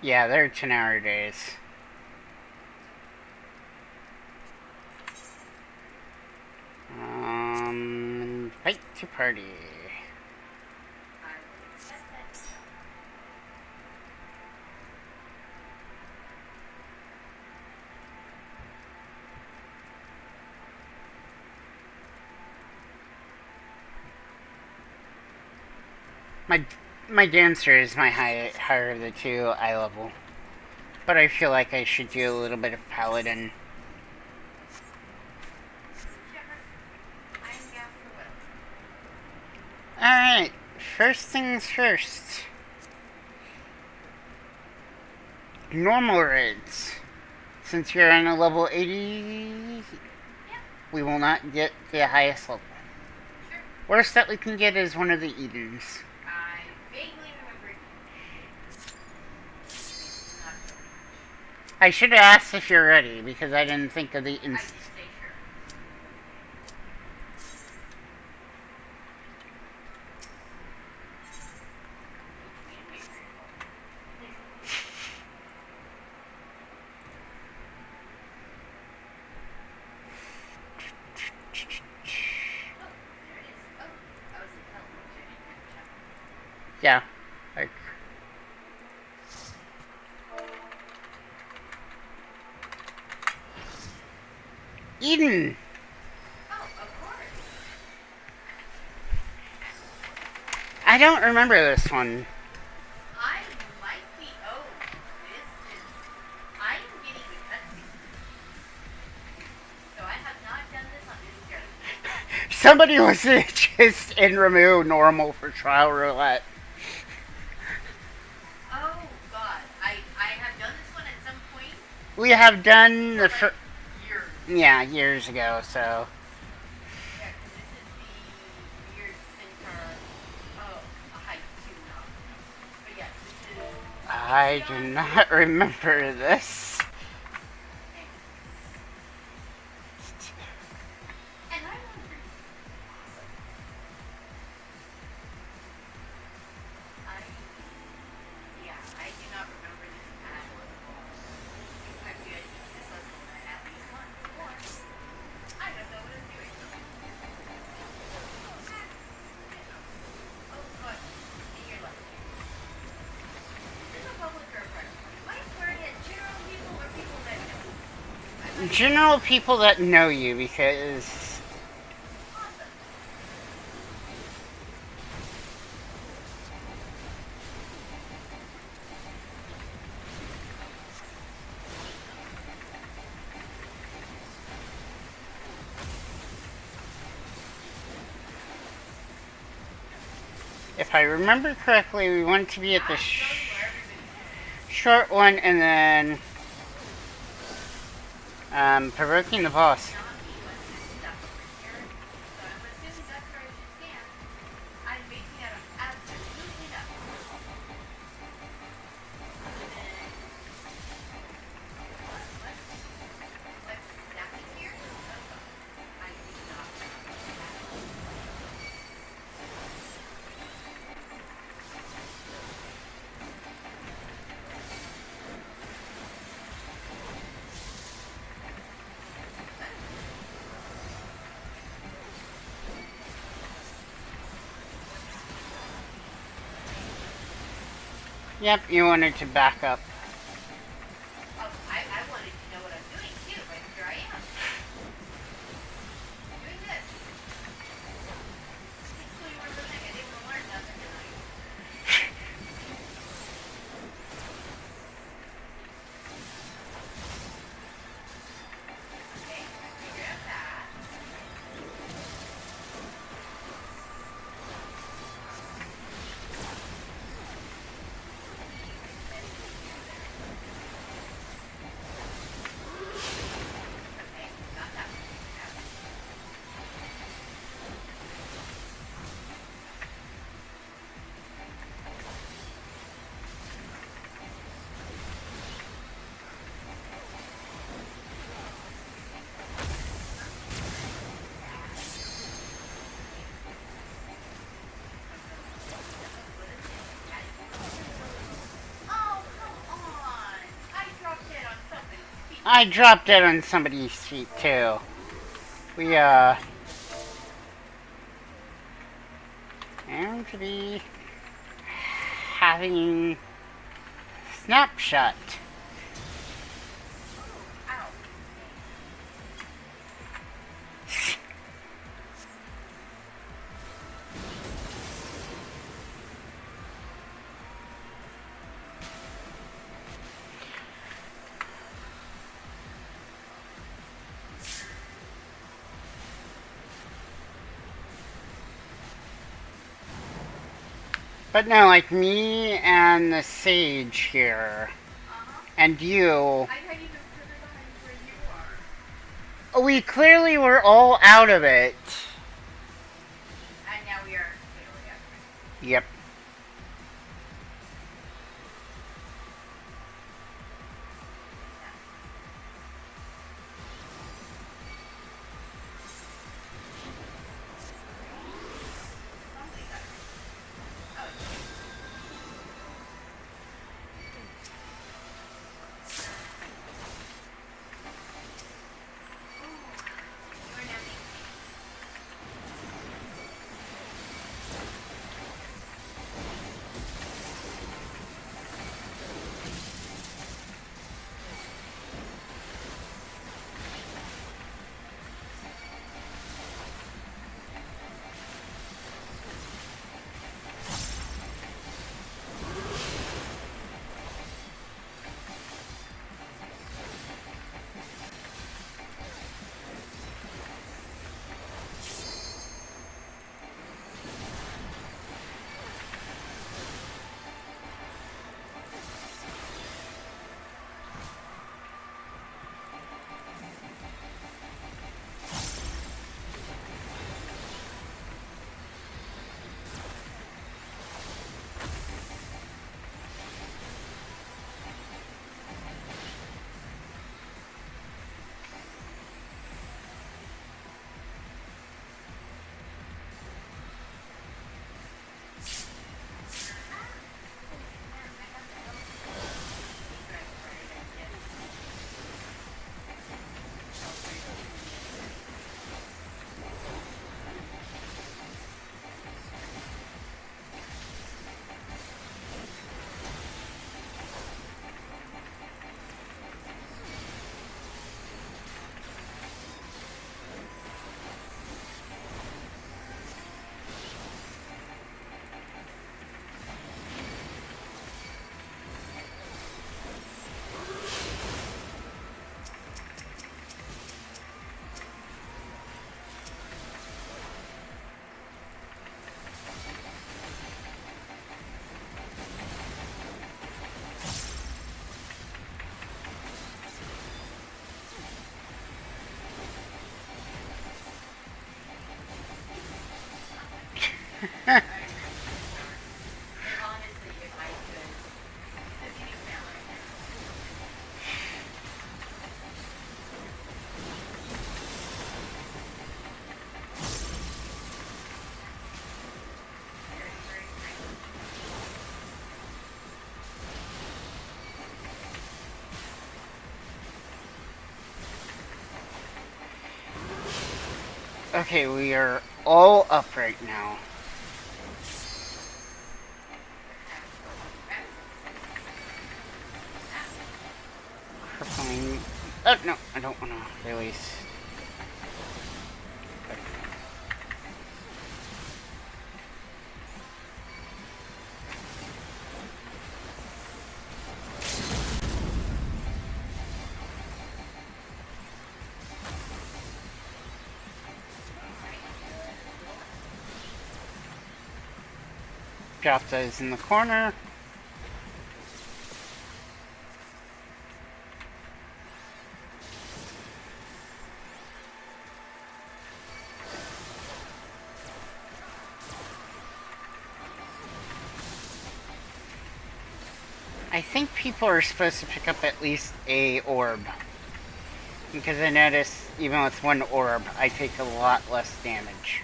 Yeah, they're 10-hour days. Invite to party. My my dancer is my higher of the two eye level, but I feel like I should do a little bit of paladin. All right, first things first. Normal raids. Since you're on a level 80, we will not get the highest level. Worst that we can get is one of the Edens. I should have asked if you're ready because I didn't think of the instance. Yeah. Like, Eden! I don't remember this one. Somebody was just in remove normal for trial roulette. We have done the yeah, years ago, so. I do not remember this. General people that know you, because if I remember correctly, we want to be at the short one and then provoking the boss. Yep, you wanted to back up. I dropped dead on somebody's feet too. We am to be having snapshot. But no, like me and the sage here, and you. I'm not even further behind where you are. We clearly were all out of it. And now we are clearly out of it. Yep. Okay, we are all up right now. Crippling. Oh, no, I don't want to release. Drop those in the corner. I think people are supposed to pick up at least a orb. Because I notice, even with one orb, I take a lot less damage.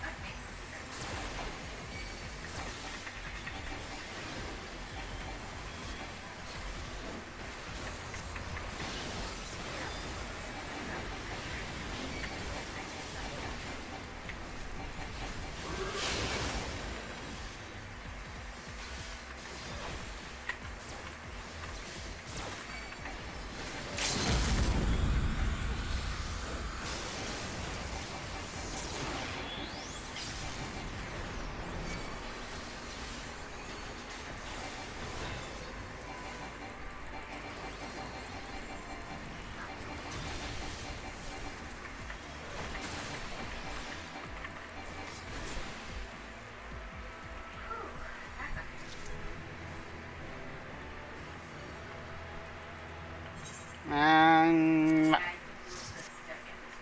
Um, Yeah, I think he was just stuck in this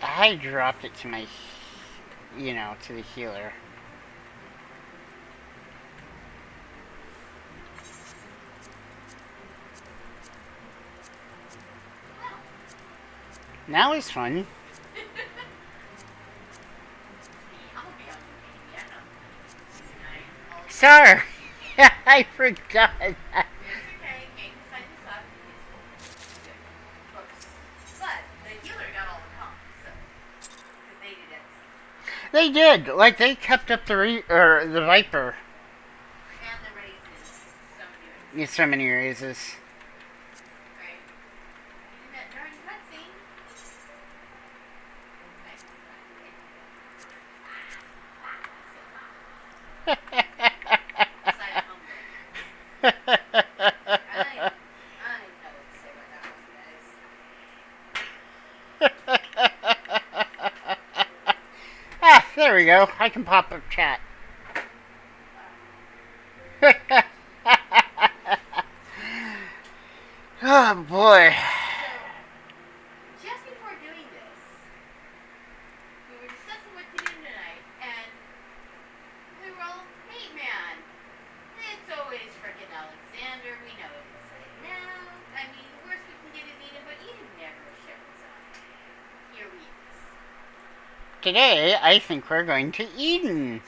one. I dropped it to my, to the healer. Well. Now it's fun. I'll be on the piano tonight. All day. Sorry, I forgot. It's okay. Game decided to suck. It's good. Books. But the healer got all the comps, so. Because they did it. They did. Like they kept up the Viper. And the raises. So many raises. So many raises. Right. You met during the cutscene. Side humble. I don't even know what to say about that one, guys. There we go. I can pop up chat. Oh boy. So, just before doing this, we were discussing what to do tonight, and we were all, hey man, it's always frickin' Alexander, we know what to say now. I mean, the worst we can get is Eden, but Eden never shows up. Here he is. Today, I think we're going to Eden.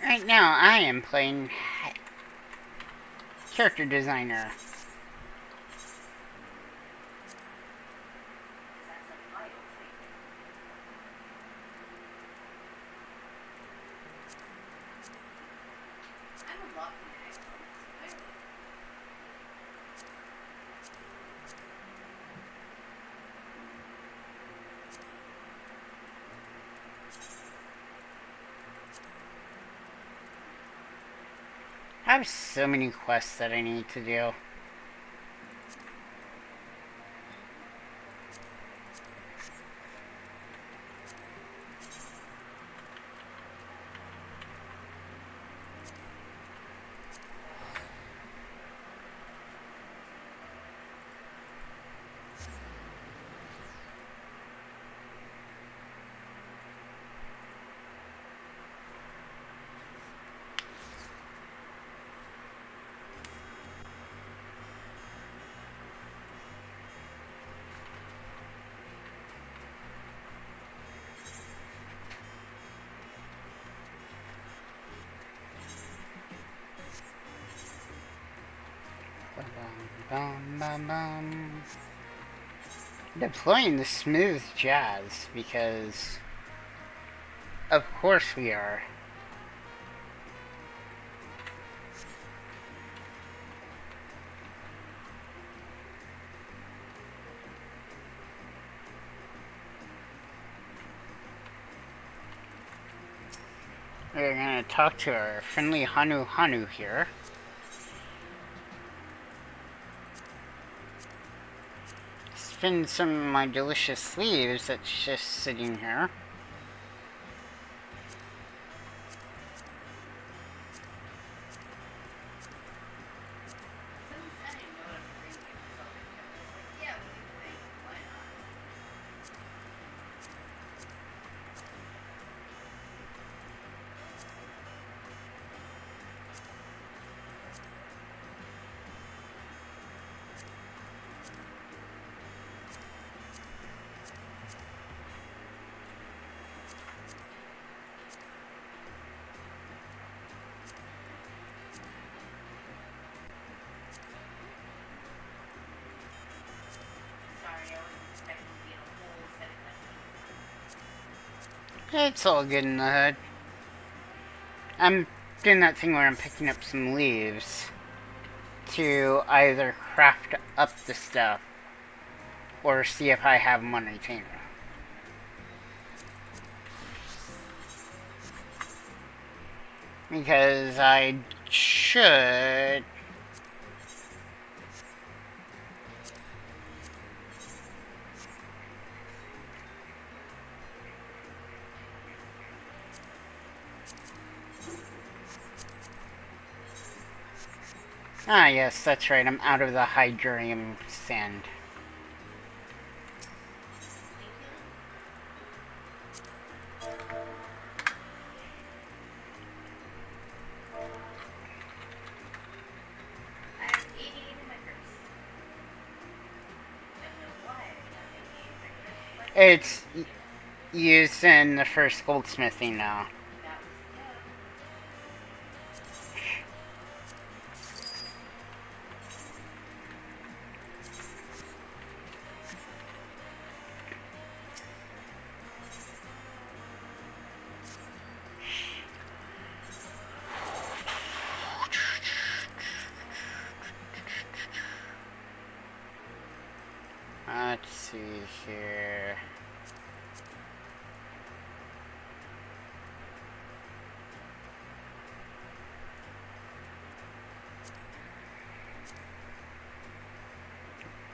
Right now, I am playing character designer. That's a vital thing. I'm unlocking the next one, clearly. I have so many quests that I need to do. Bum, bum, bum. Deploying the smooth jazz because, of course, we are. We're gonna talk to our friendly Hanu Hanu here. Spin some of my delicious leaves that's just sitting here. Someone said I didn't know what I'm drinking, so I was like, yeah, we can drink. Why not? It's all good in the hood. I'm doing that thing where I'm picking up some leaves to either craft up the stuff or see if I have them on retainer. Because I should... Ah, yes, that's right. I'm out of the hydrarium sand. I have 88 in my purse. I don't know why I have 88 in my purse. It's used in the first goldsmithing now. That was, yeah. Let's see here.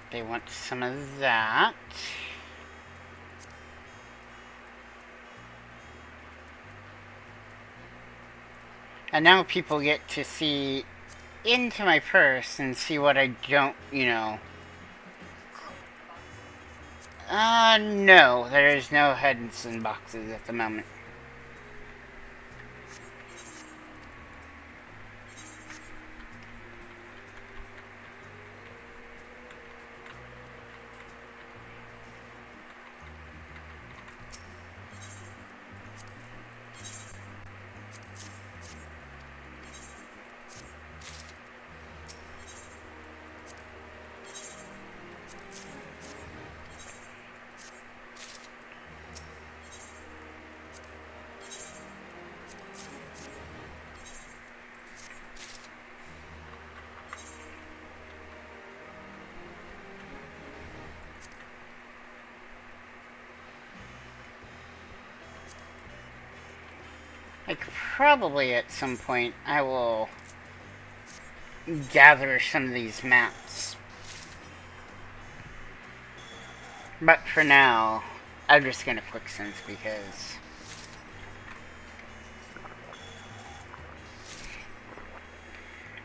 They want some of that. And now people get to see into my purse and see what I don't, no. There is no heads in boxes at the moment. Like, probably at some point I will gather some of these mats. But for now, I'm just gonna quicksand because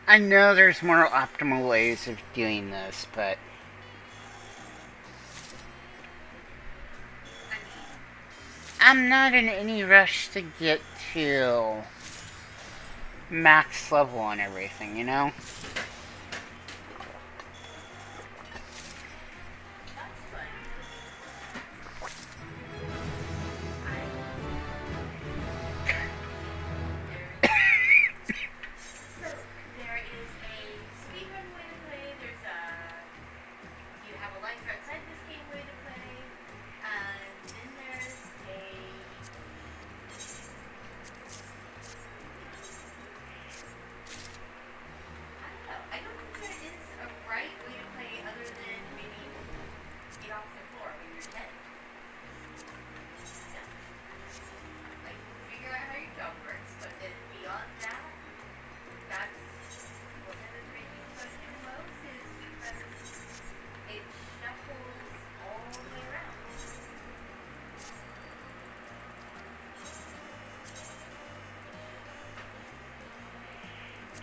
I know there's more optimal ways of doing this, but I'm not in any rush to get to max level on everything, you know?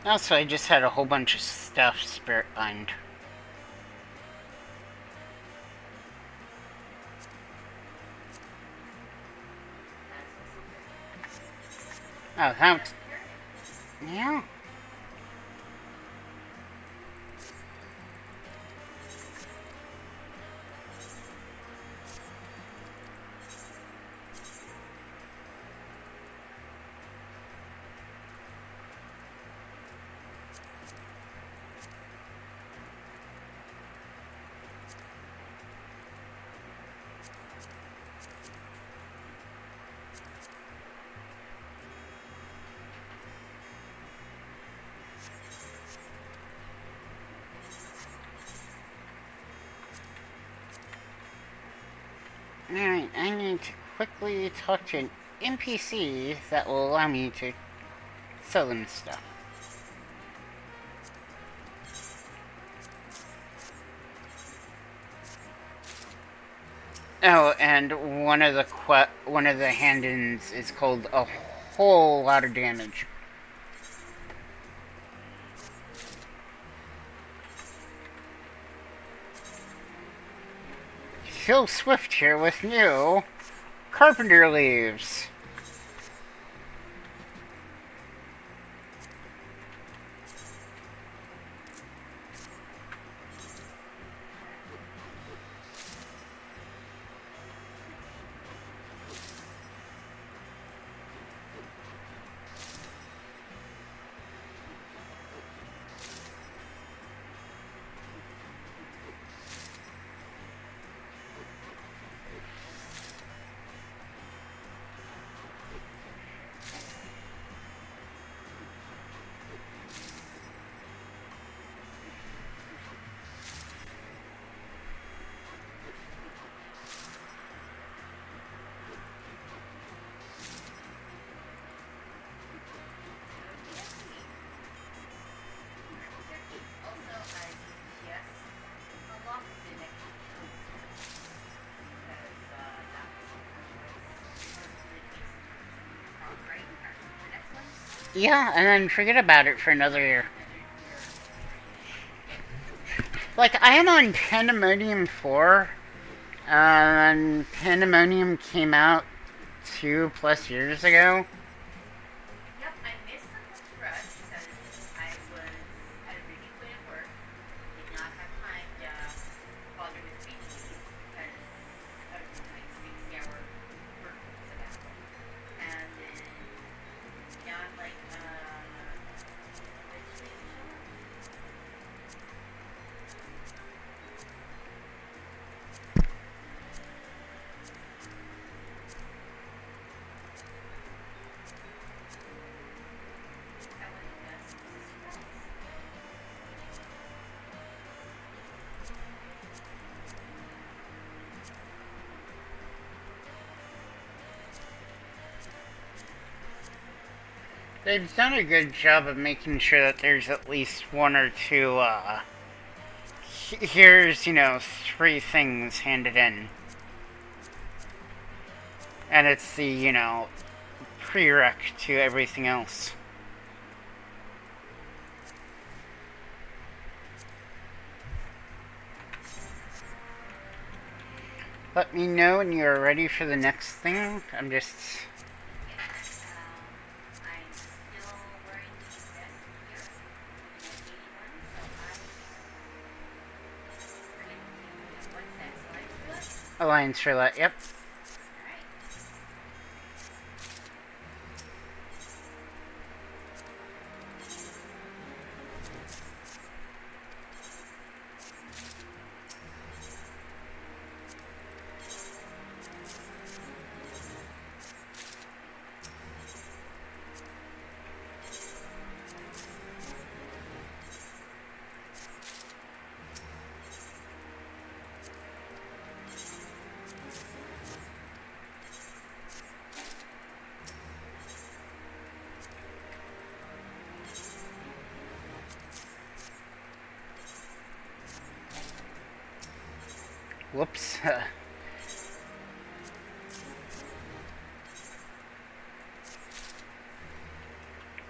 Also, I just had a whole bunch of stuff spirit bind. Oh, that's... Yeah. Alright, I need to quickly talk to an NPC that will allow me to sell them stuff. Oh, and one of the hand-ins is called a whole lot of damage. Phil Swift here with new carpenter leaves. Yeah, and then forget about it for another year. Like, I am on Pandemonium 4, and Pandemonium came out 2+ years ago. Yep, I missed the first rush because I was had a busy day at work. Did not have time to bother with speeches because of my 60-hour work sabbatical. And then now I'm like, eventually show up. That was just a surprise. They've done a good job of making sure that there's at least one or two, here's, 3 things handed in. And it's the, prereq to everything else. Let me know when you're ready for the next thing. I'm just... I'm still wearing the vest here, the 81, so what's that, Alliance Roulette, yep. Alright. Whoops.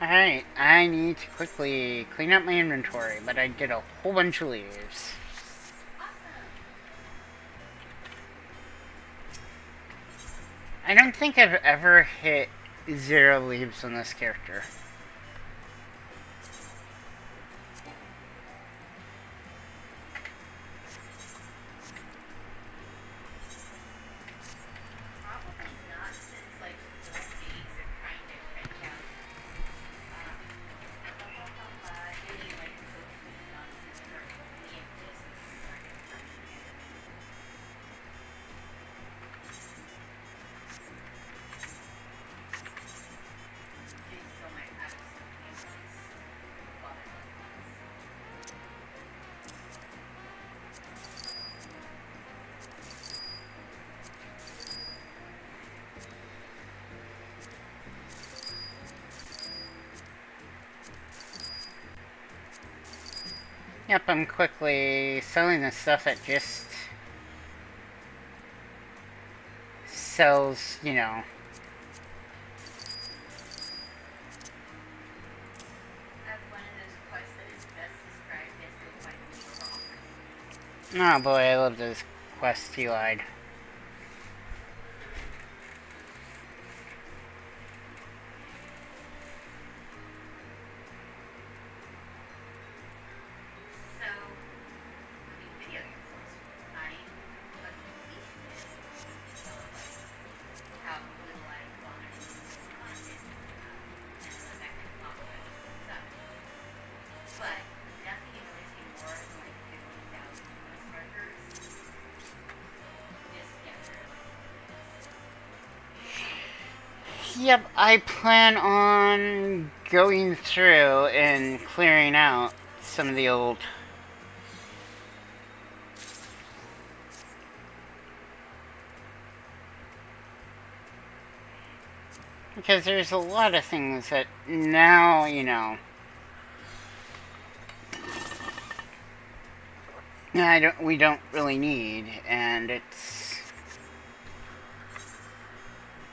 Alright, I need to quickly clean up my inventory, but I did a whole bunch of leaves. I don't think I've ever hit 0 leaves on this character. Probably not, since like those days are kind of cranked out. Getting like social nonsense for me and this is kind of doing so much. I Yep, I'm quickly selling the stuff that just sells, I have one of those quests that is best described as go find me a rock. Oh boy, I love those quests you lied. So, I mean, video game course. I'm a completionist. So, like, how little I've gone into content and that kind of population stuff. But nothing annoys me more than like 50,000 quest markers. Just get rid of Yep, I plan on going through and clearing out some of the old. Because there's a lot of things that now, we don't really need, and it's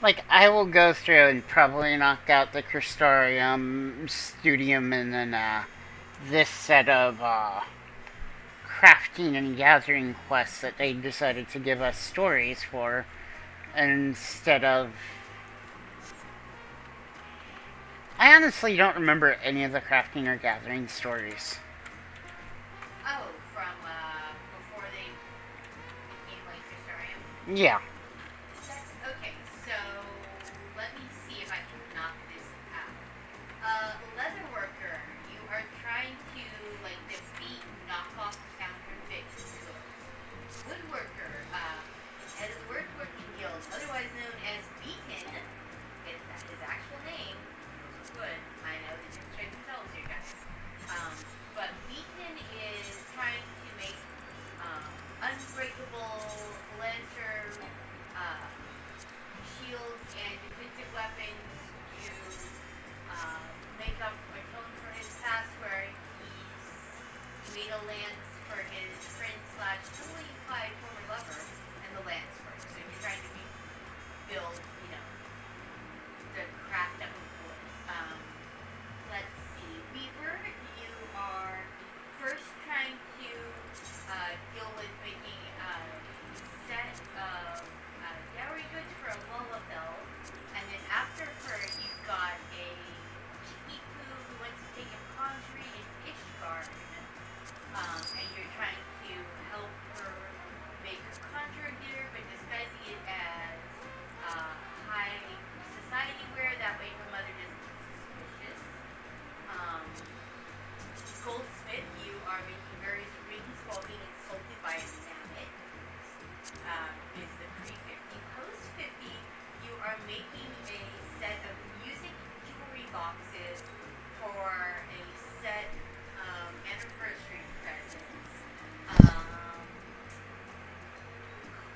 like I will go through and probably knock out the Crystarium, Studium, and then this set of crafting and gathering quests that they decided to give us stories for instead of. I honestly don't remember any of the crafting or gathering stories. Oh, from before they became like Crystarium? Yeah. That's okay, so let me see if I can knock this out. Leatherworker, you are trying to like defeat knockoff counterfeit goods. Woodworker, head of the Woodworking Guild, otherwise known as Beacon, is that his actual name? Good, I know the difference between themselves here, guys. But Beacon is trying to make unbreakable lancer uh, shields and defensive weapons to make up atone for his past, where he made a lance for his friend slash newly implied former lover, and the lance works. So you're trying to build, the craft up of wood. Let's see, Weaver, you are first trying to deal with making a set of dowry goods for a Lullabelle, and then after her, you've got a Chikiku who wants to take a conjuring in Ishgard, and you're trying to help her make her conjurer gear, but disguising it as high society wear, that way her mother doesn't get suspicious. Goldsmith, you are making various rings while being insulted by a mammoth. Is the pre-50. Post-50, you are making a set of music jewelry boxes for a set anniversary presents.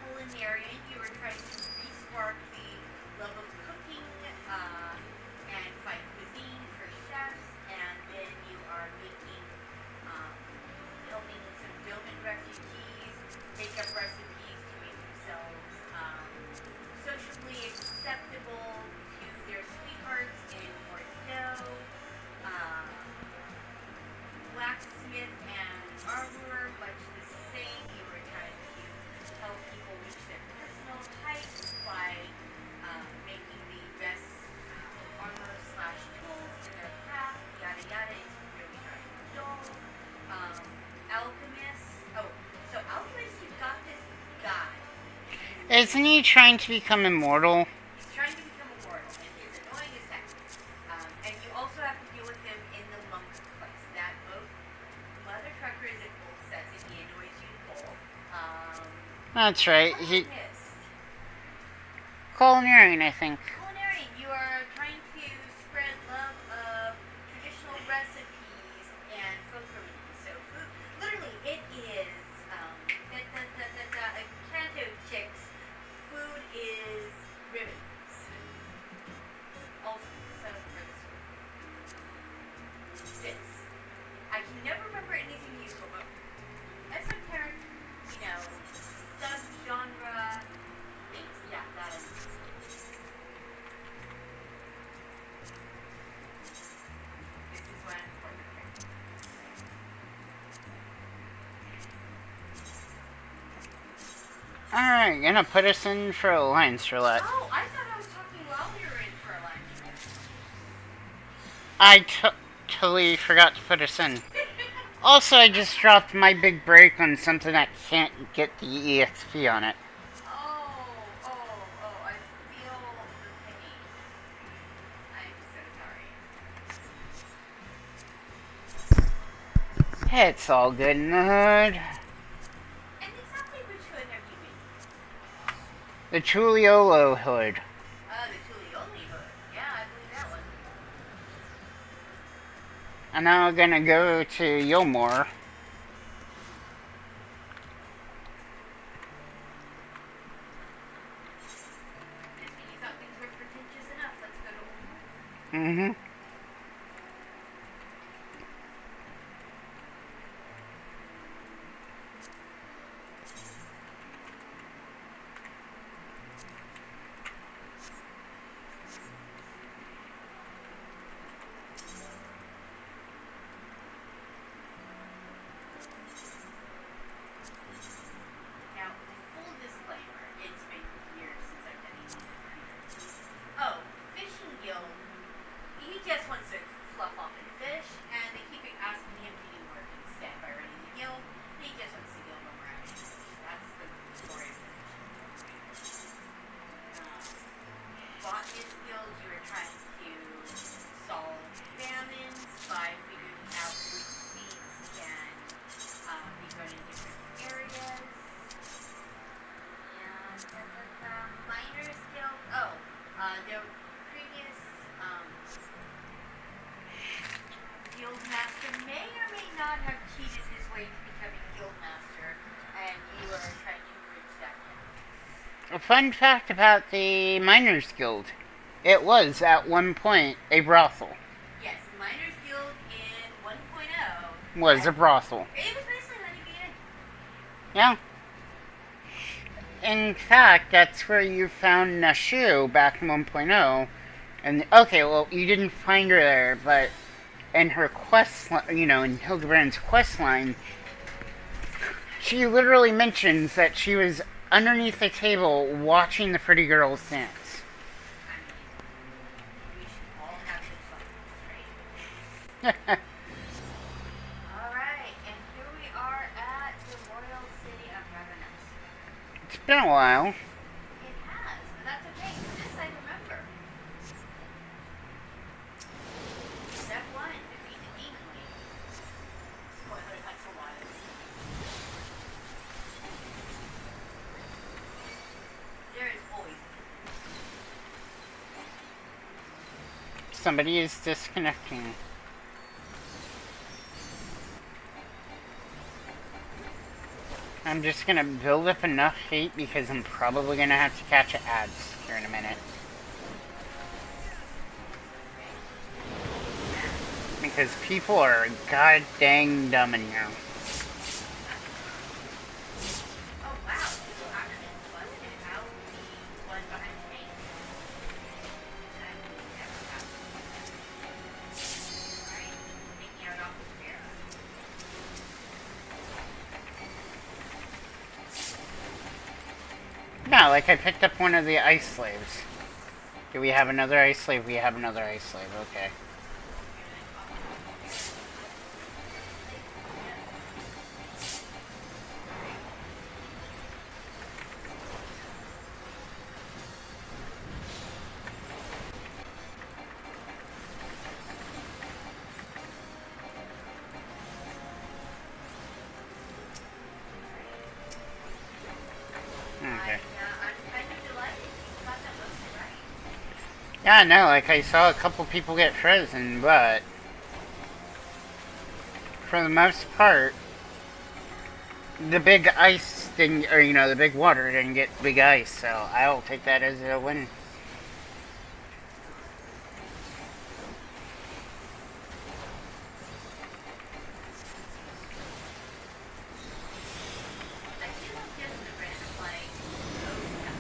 Culinarian, you are trying to re-spark the love of cooking and find cuisine for chefs, and then you are making, helping some Doman refugees make up recipes to make themselves sociably acceptable to their sweethearts in Bordeaux. Blacksmith and armorer, much the same. You were trying to help people reach their personal heights by making the best armor slash tools in their craft, yada yada. It's really trying to dull. Alchemist. Oh, so alchemist, you've got this guy. Isn't he trying to become immortal? He's trying to become immortal, and he's annoying as heck. And you also have to deal with him in the monk quest. That Mother Trucker is in both sets, and he annoys you both. That's right. Alchemist. Culinarian, I think. Culinary, you are trying to spread love of traditional recipes and folk remedies. So food, literally, it is a Canto chicks. Food is remedies. Also, so for this one, this. I can never remember anything useful, but Alright, gonna put us in for Alliance Roulette. Oh, I thought I was talking while we were in for Alliance. I totally forgot to put us in. Also, I just dropped my big break on something that can't get the EXP on it. I feel the pain. I'm so sorry. It's all good in the hood. And exactly which hood have you been? The Chuliolo hood. The Tulioli hood. Yeah, I believe that one. I'm now gonna go to Yilmore. Just when you thought things were pretentious enough, let's go to Mm-hmm. Now, full disclaimer, it's been years since I've done anything with Oh, Fishing Guild, he just wants to fluff off and fish, and they keep asking him to do work instead by running the guild. He just wants the guild over at That's the story of the Fishing Guild. Botanist Guild, you were trying to solve famines by figuring out which seeds can be grown in different areas. Miners Guild. Their previous guild master may or may not have cheated his way to becoming guild master, and you are trying to bridge that gap. A fun fact about the Miners Guild. It was, at one point, a brothel. Yes, Miners Guild in 1.0 Was a brothel. It was basically letting me in. Yeah. In fact, that's where you found Nashu back in 1.0. And, okay, well, you didn't find her there, but in her quest, in Hildebrand's quest line, she literally mentions that she was underneath the table watching the pretty girls dance. We should all have this fun, right? Alright, and here we are at the Royal City of Ravenous. It's been a while. It has, but that's okay, this I remember. Step 1, defeat the Demon League. Spoiler, that's a lot. There is always Somebody is disconnecting. I'm just gonna build up enough hate because I'm probably gonna have to catch ads here in a minute. Because people are god dang dumb in here. Oh wow, people actually busted out the one behind the tank. That never happened. Alright, taking out off the spear. No, like I picked up one of the ice slaves. Do we have another ice slave? We have another ice slave, okay. Okay. I'm kind of delighted you got that mostly right. Yeah, no, like I saw a couple people get frozen, but for the most part, the big ice didn't, or the big water didn't get big ice, so I'll take that as a win. I do love just the random like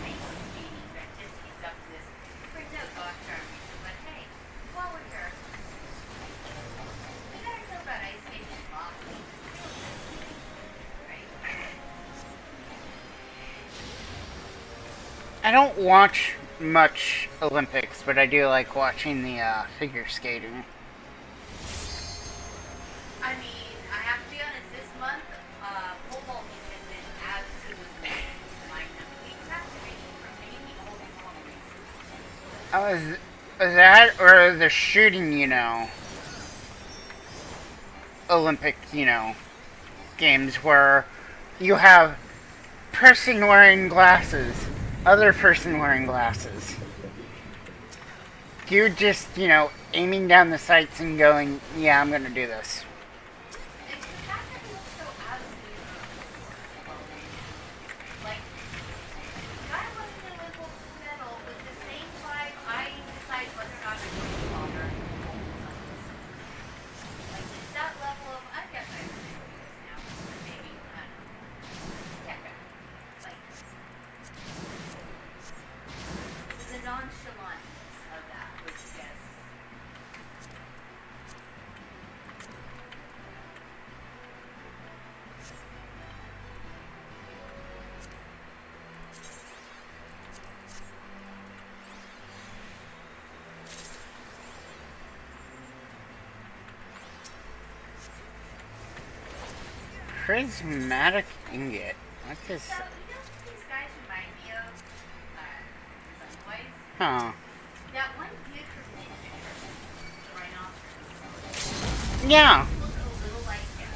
ice skating that just heats up this. For no gosh darn reason, but hey, while we're here, we gotta talk about ice skating and modeling. Right? I don't watch much Olympics, but I do like watching the figure skating. I mean, I have to be honest, this month, pole vaulting has been absolutely mind numbing. The activation from mainly all these long races. Is that or the shooting, Olympic, games where you have person wearing glasses, other person wearing glasses. You're just, aiming down the sights and going, yeah, I'm gonna do this. It's the fact that he looks so absolutely like, guy wasn't in with gold medal with the same vibe I decide whether or not I'm going to bother like, it's that level of, I guess I can do this now, but maybe, I don't know. Yeah, like, the nonchalantness of that, which I guess. Prismatic ingot. What is? So, these guys remind me of, Sunboys. Huh. That one dude from the rhinoceros. Yeah. Look a little like him.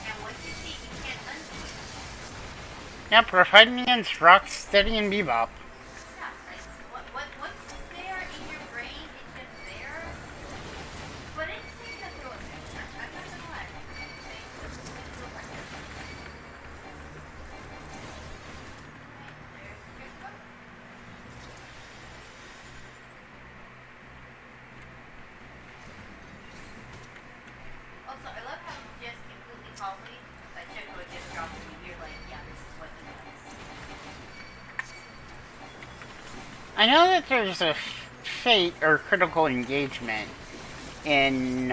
And what you see, you can't unsee. Yep, we're fighting against Rocksteady and Bebop. Yeah, like, what's there in your brain is just there. But it's things that throw a picture. I'm not gonna lie. Also, I love how just completely calmly that Chico just drops me here like, yeah, this is what he does. I know that there's a fate or critical engagement in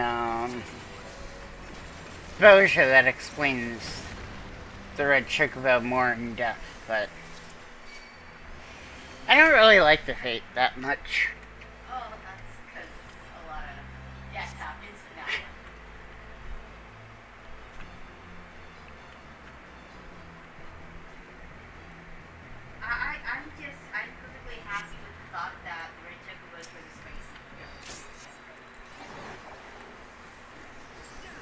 Boja that explains the Red Chocobo more in depth, but I don't really like the fate that much. Oh, that's because a lot of death happens in that one. I'm perfectly happy with the thought that the Red Chocobos were the spicy.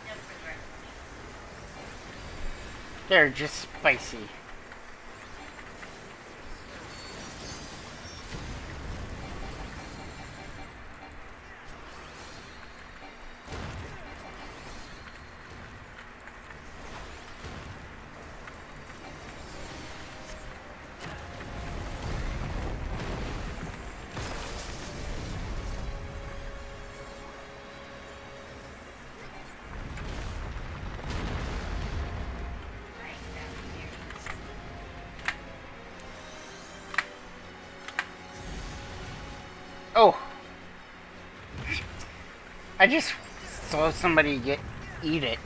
Just for the record. They're just spicy. Oh! I just saw somebody eat it.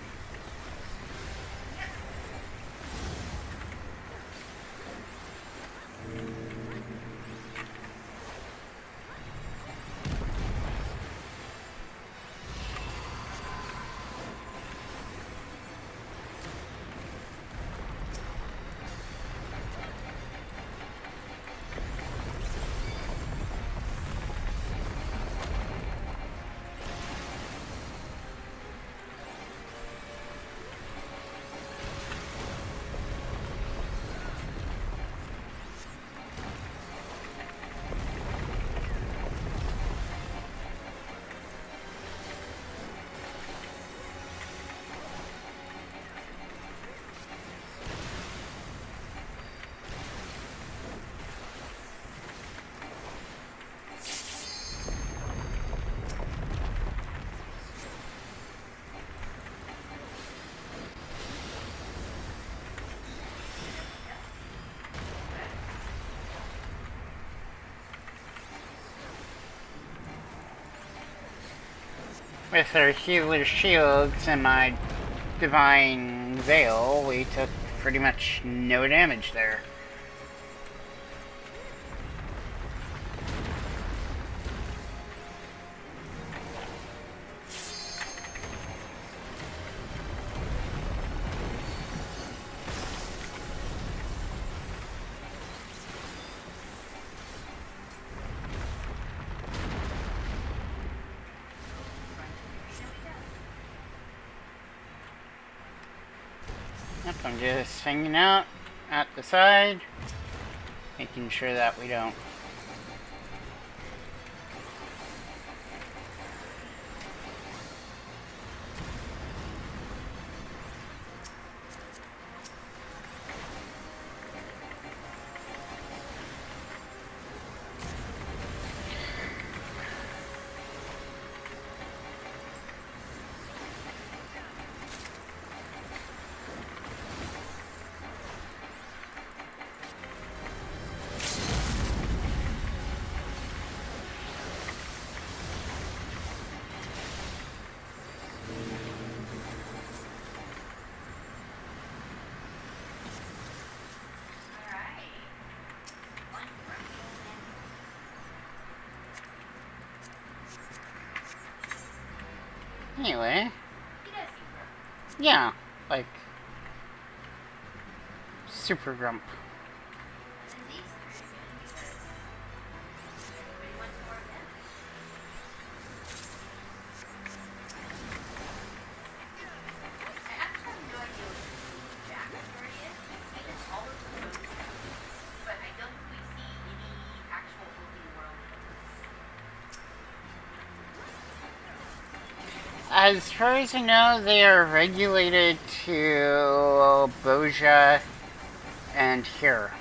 With our healer shields and my divine veil, we took pretty much no damage there. So I'm just hanging out at the side, making sure that we don't. Anyway, yeah, like super grump. As far as I know, they are regulated to Boja and here.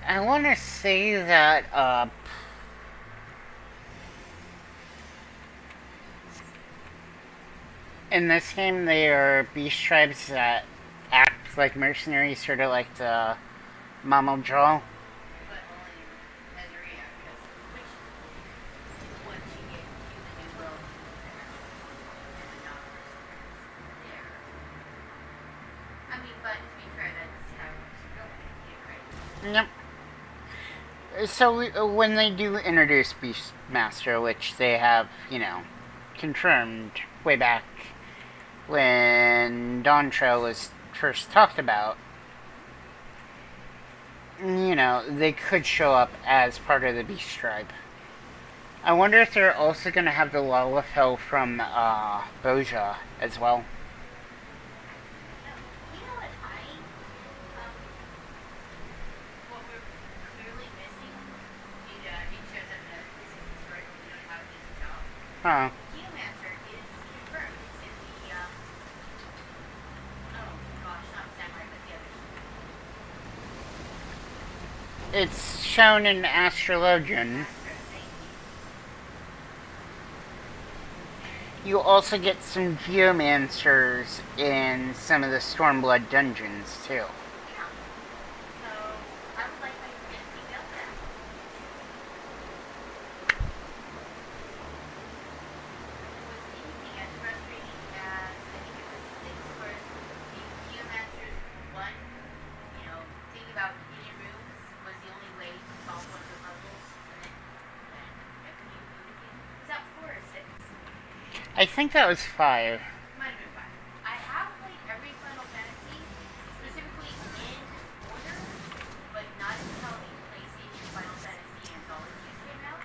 I want to say that in this game they are beast tribes that act like mercenaries, sort of like the Mammal Jaw. Yep. So when they do introduce Beastmaster, which they have, confirmed way back when Dawn Trail was first talked about, they could show up as part of the Beast Tribe. I wonder if they're also going to have the Lalafell from Boja as well. Huh. It's shown in Astrologian. You also get some Geomancers in some of the Stormblood dungeons, too. I think that was 5. Might have been 5. I have played every Final Fantasy, specifically in order, but not until the PlayStation Final Fantasy anthologies came out.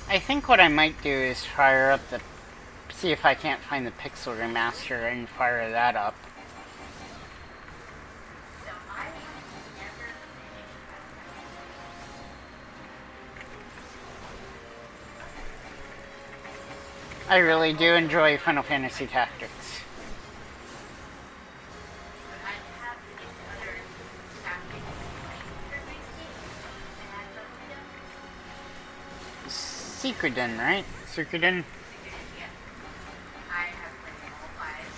I think what I might do is fire up see if I can't find the Pixel Remaster and fire that up. I really do enjoy Final Fantasy Tactics. But I have been into other tactics, like turn-based games, and I've done with them. Secretin, right? Secretin? Yes. I have played all five.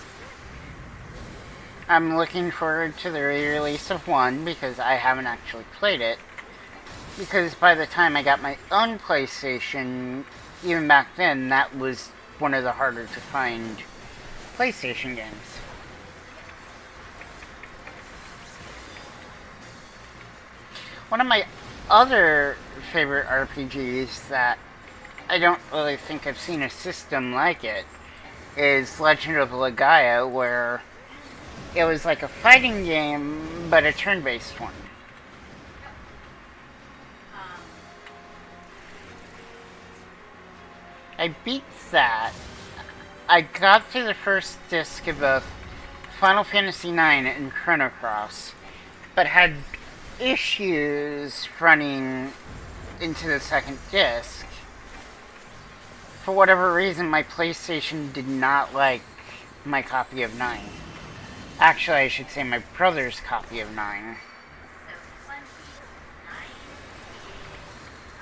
I'm looking forward to the re-release of 1 because I haven't actually played it. Because by the time I got my own PlayStation, even back then, that was one of the harder to find PlayStation games. One of my other favorite RPGs that I don't really think I've seen a system like it is Legend of Legaia, where it was like a fighting game, but a turn-based one. Um, I beat that. I got through the first disc of both Final Fantasy IX and Chrono Cross, but had issues running into the second disc. For whatever reason, my PlayStation did not like my copy of 9. Actually, I should say my brother's copy of 9. so 29.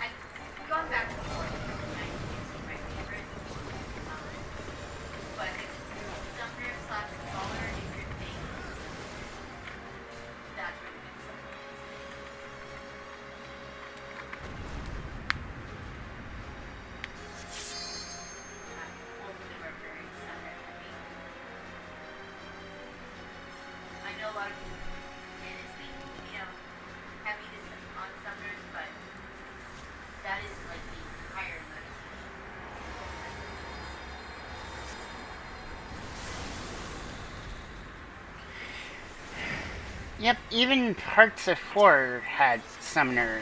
I've gone back and forth between 9 and 16, my favorite. But if Sumner slash Caller is your thing, that's where the good stuff is. Both of them are very Sumner heavy. I know a lot of people and it's been, heavy on Sumners, but that is like the entire meditation. Yep, even parts of 4 had Summoner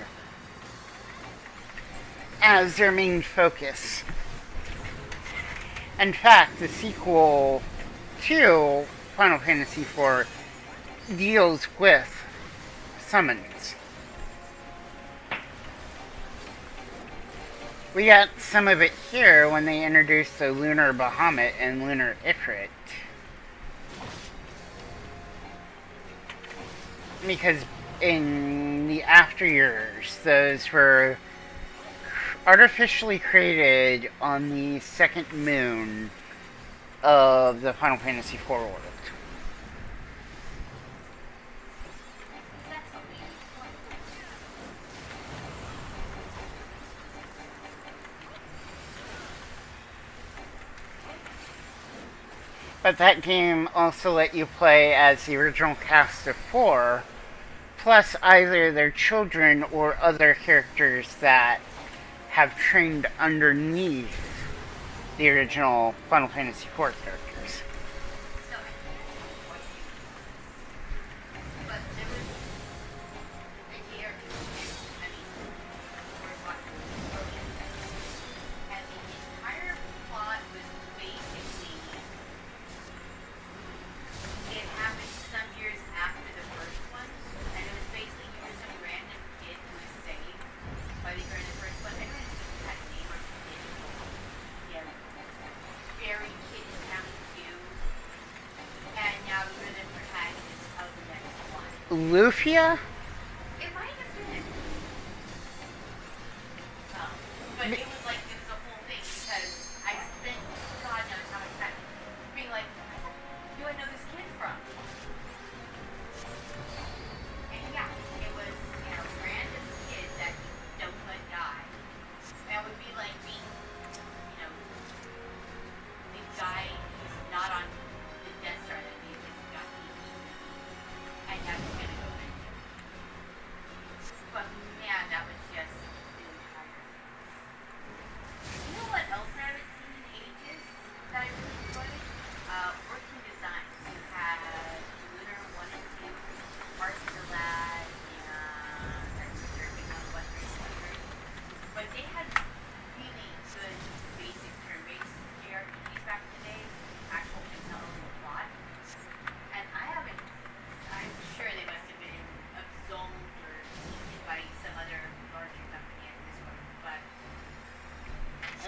as their main focus. In fact, the sequel to Final Fantasy IV deals with summons. We got some of it here when they introduced the Lunar Bahamut and Lunar Ifrit. Because in the after years, those were artificially created on the second moon of the Final Fantasy IV world. That's a weird point. But that game also let you play as the original cast of 4, plus either their children or other characters that have trained underneath the original Final Fantasy IV characters. So I think what you but there was a year I mean, we're watching and the entire plot was basically it happened some years after the first one, and it was basically you were some random kid who was saved by the hero in the first one. I don't even think he had a name or something. Yeah, very kid town too, and now you're the protagonist of the next one. Lufia? It might have been. But it was like, it was a whole thing because I spent God knows how much time being like, who do I know this kid from? And yeah, it was, random kid that you don't let die. And it would be like being, the guy who's not on the Death Star that they just got eaten. And now he's gonna go avenge him. But man, that was just really tired.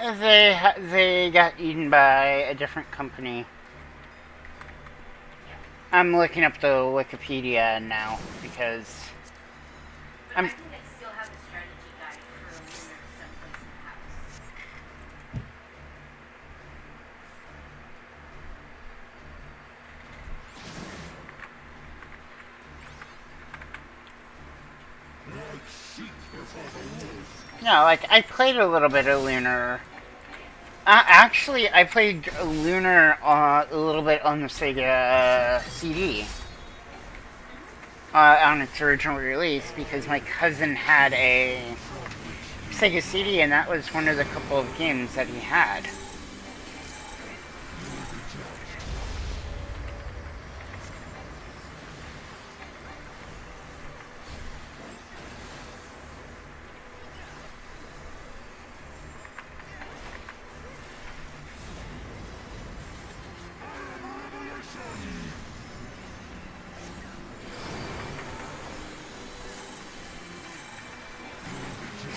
They got eaten by a different company. Yeah. I'm looking up the Wikipedia now because But I think I still have a strategy guide for Lunar someplace in the house. no, like I played a little bit of Lunar. Actually, I played Lunar a little bit on the Sega CD on its original release because my cousin had a Sega CD and that was one of the couple of games that he had.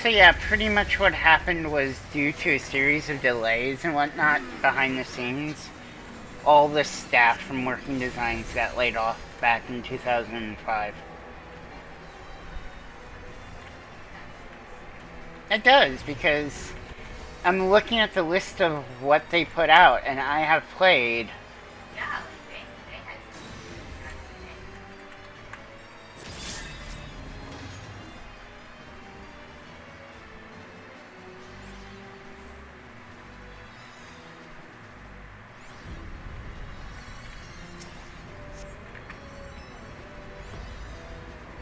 So yeah, pretty much what happened was due to a series of delays and whatnot behind the scenes, all the staff from Working Designs got laid off back in 2005. It does, because I'm looking at the list of what they put out, and I have played. Yeah, like they had some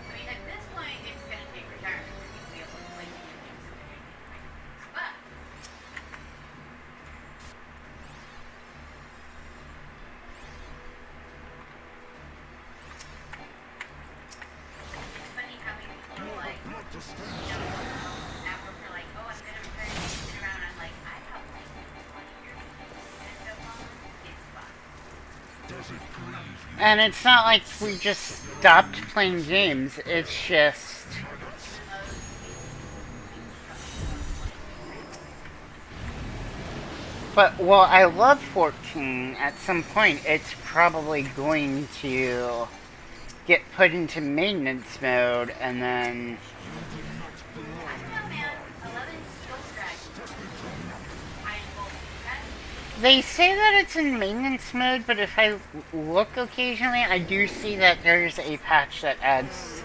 I mean, at this point, it's going to take retirement for me to be able to play video games the way I do my games. But it's funny how many people are like, at work are like, oh, I'm going to retire and sit around. I'm like, I have like 20 years of games. And so long, it's fun. And it's not like we just stopped playing games, it's just. But, well, I love 14. At some point, it's probably going to get put into maintenance mode, and then. I don't know, man. 11's still strategy. They say that it's in maintenance mode, but if I look occasionally, I do see that there's a patch that adds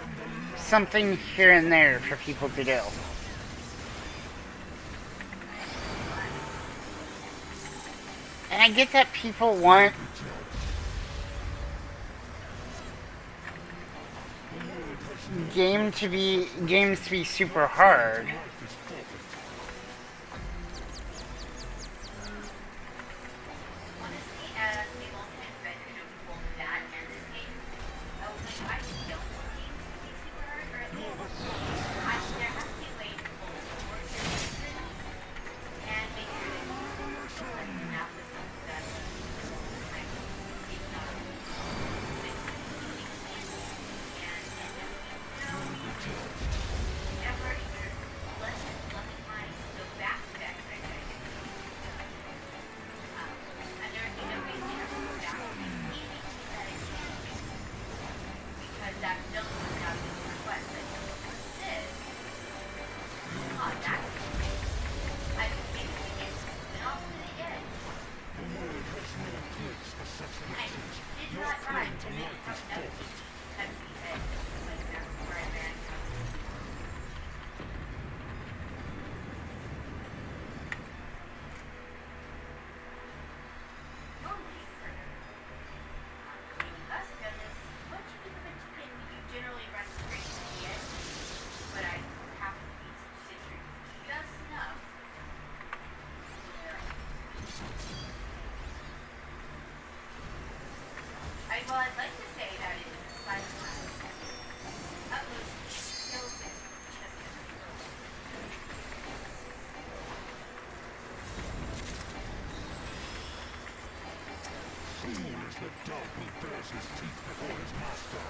something here and there for people to do. And I get that people want games to be super hard. Honestly, as a long-time veteran of both that and this game, I was like, I don't want games to be super hard, or at least there has to be a way to pull towards your citizens and make sure that you like enough of something that sometimes it's not good and end up never either less than loving mind to go back to that criteria. And there, ways you have to go back and maybe keep that experience because that don't work out in your request. Like, what's this? Oh, that's great. I was maybe we get moving off to the edge. I did not rhyme to make it have another Pepsi edge like that where I ran from. Normally, for when you must have done this, once you get the chicken, you generally run straight to the edge. But I happen to be citrus just enough. I'd like to say that it is by my utmost skills and chest. Fool is the dog who bares his teeth before his master.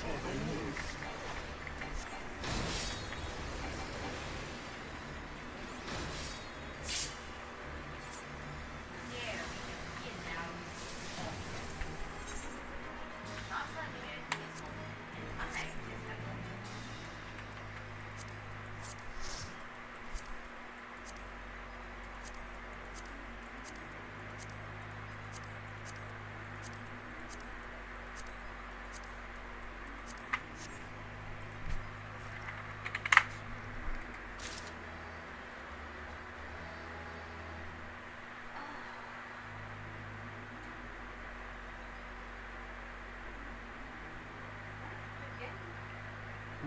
for the worst. There we go. Get now. Not slapping it. It's holding it. Okay. Just have it.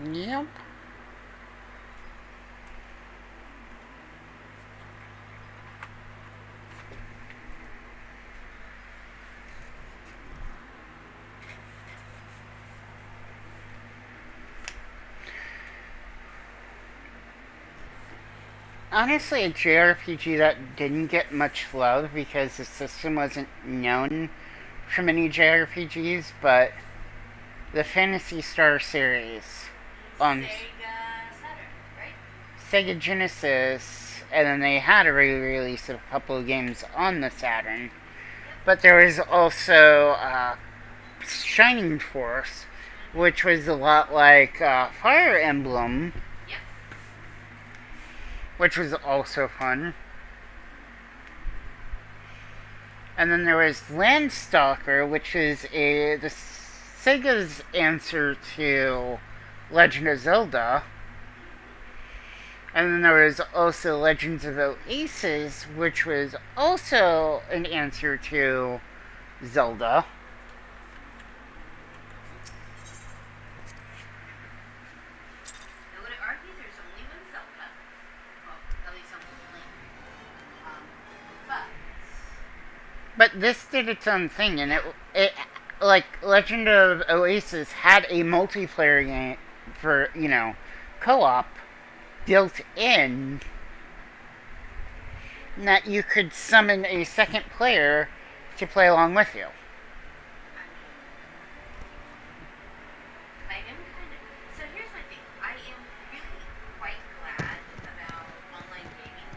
Okay. Yep. Honestly, a JRPG that didn't get much love because the system wasn't known for many JRPGs, but the Phantasy Star series on Sega Saturn, right? Sega Genesis, and then they had a re-release of a couple of games on the Saturn. But there was also Shining Force, which was a lot like Fire Emblem, Yep. which was also fun. And then there was Landstalker, which is the Sega's answer to Legend of Zelda. And then there was also Legends of Oasis, which was also an answer to Zelda. I would argue there's only one Zelda. Well, at least on the link. But But this did its own thing, and it like Legend of Oasis had a multiplayer game for co-op built in that you could summon a second player to play along with you. I am kind of. So here's my thing. I am really quite glad about online gaming